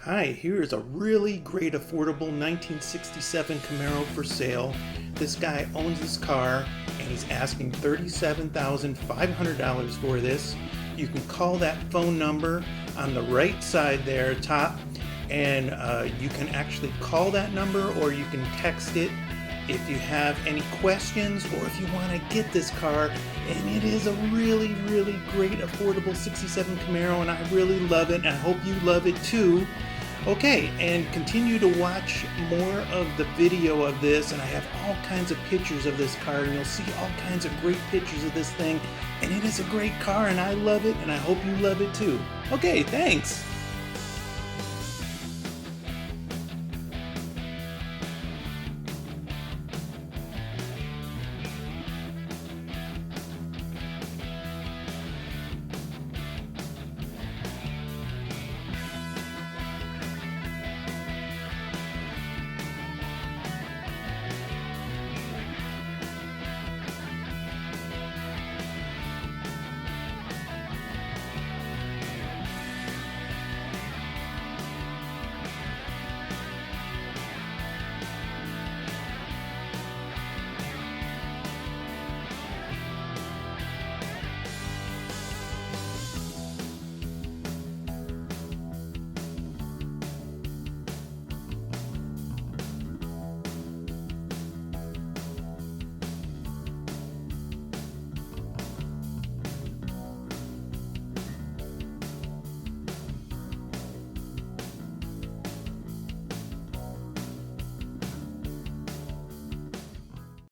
Hi, here is a really great affordable 1967 Camaro for sale. This guy owns this car and he's asking $37,500 for this. You can call that phone number on the right side there, top, and you can actually call that number or you can text it if you have any questions or if you want to get this car. And it is a really great affordable 67 Camaro and I really love it and I hope you love it too. Okay, and continue to watch more of the video of this, and I have all kinds of pictures of this car and you'll see all kinds of great pictures of this thing, and it is a great car and I love it and I hope you love it too. Okay, thanks.